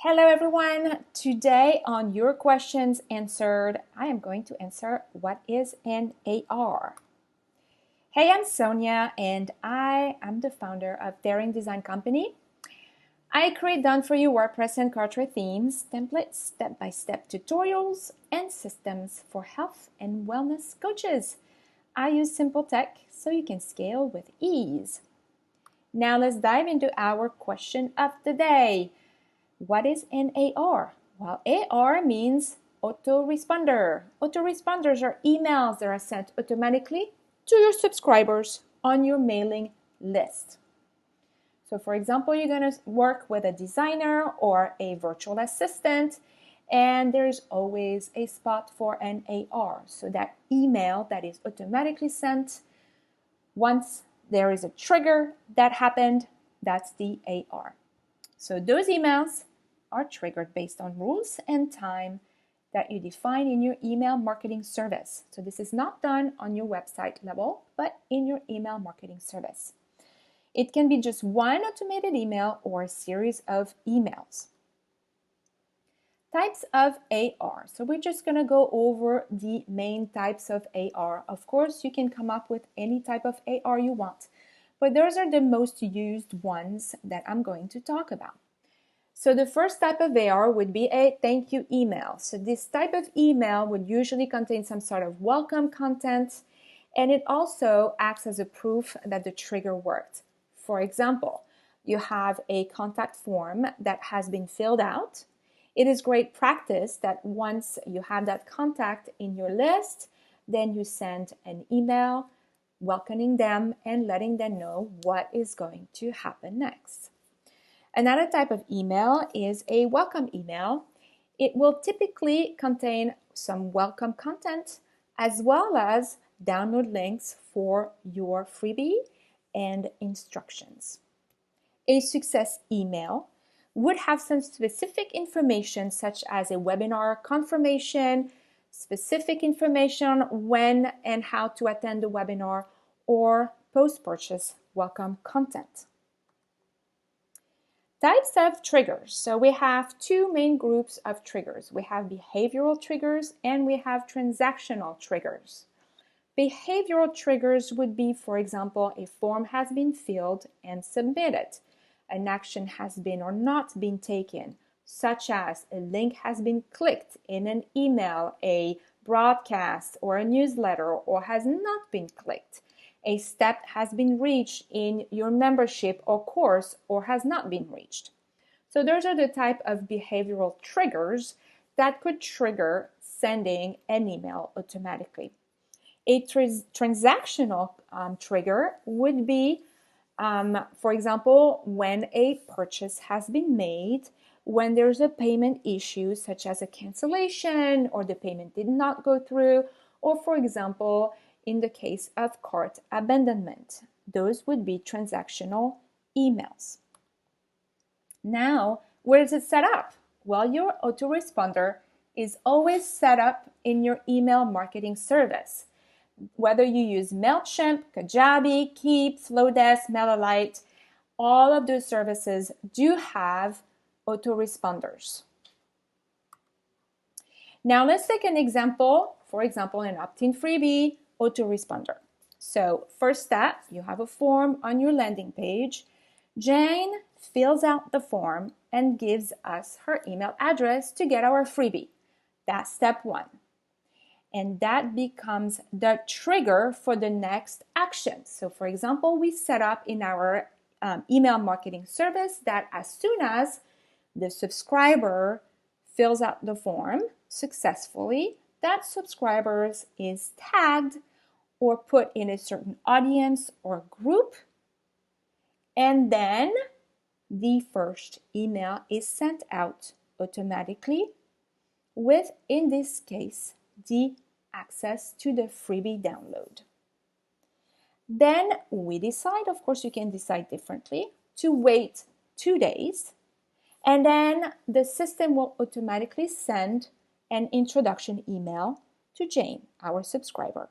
Hello everyone! Today on Your Questions Answered, I am going to answer what is an AR. Hey, I'm Sonja and I am the founder of Daring Design Company. I create done-for-you WordPress and Cartwright themes, templates, step-by-step tutorials, and systems for health and wellness coaches. I use simple tech so you can scale with ease. Now let's dive into our question of the day. What is an AR? Well, AR means autoresponder. Autoresponders are emails that are sent automatically to your subscribers on your mailing list. So for example, you're going to work with a designer or a virtual assistant, and there's always a spot for an AR. So that email that is automatically sent, once there is a trigger that happened, that's the AR. So those emails are triggered based on rules and time that you define in your email marketing service. So this is not done on your website level, but in your email marketing service. It can be just one automated email or a series of emails. Types of AR. So we're just going to go over the main types of AR. Of course, you can come up with any type of AR you want, but those are the most used ones that I'm going to talk about. So the first type of AR would be a thank you email. So this type of email would usually contain some sort of welcome content, and it also acts as a proof that the trigger worked. For example, you have a contact form that has been filled out. It is great practice that once you have that contact in your list, then you send an email welcoming them and letting them know what is going to happen next. Another type of email is a welcome email. It will typically contain some welcome content as well as download links for your freebie and instructions. A success email would have some specific information such as a webinar confirmation, specific information on when and how to attend the webinar, or post-purchase welcome content. Types of triggers. So we have two main groups of triggers. We have behavioral triggers and we have transactional triggers. Behavioral triggers would be, for example, a form has been filled and submitted. An action has been or not been taken, such as a link has been clicked in an email, a broadcast, or a newsletter, or has not been clicked. A step has been reached in your membership or course or has not been reached. So those are the type of behavioral triggers that could trigger sending an email automatically. A transactional trigger would be, for example, when a purchase has been made, when there's a payment issue such as a cancellation or the payment did not go through, or for example, in the case of cart abandonment. Those would be transactional emails. Now, where is it set up? Well, your autoresponder is always set up in your email marketing service. Whether you use MailChimp, Kajabi, Keep, Flowdesk, MailerLite, all of those services do have autoresponders. Now let's take an example, for example, an opt-in freebie autoresponder. So first step, you have a form on your landing page. Jane fills out the form and gives us her email address to get our freebie. That's step one. And that becomes the trigger for the next action. So for example, we set up in our email marketing service that as soon as the subscriber fills out the form successfully, that subscriber is tagged or put in a certain audience or group, and then the first email is sent out automatically with, in this case, the access to the freebie download. Then we decide, of course you can decide differently, to wait 2 days, and then the system will automatically send an introduction email to Jane, our subscriber.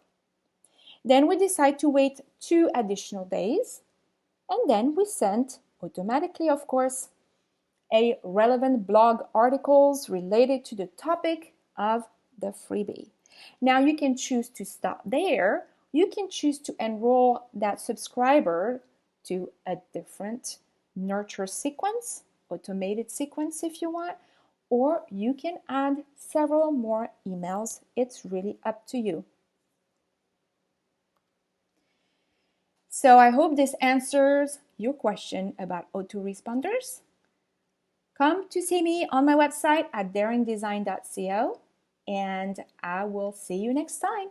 Then we decide to wait 2 additional days, and then we send automatically, of course, a relevant blog articles related to the topic of the freebie. Now you can choose to stop there. You can choose to enroll that subscriber to a different nurture sequence, automated sequence if you want, or you can add several more emails. It's really up to you. So I hope this answers your question about autoresponders. Come to see me on my website at daringdesign.co, and I will see you next time.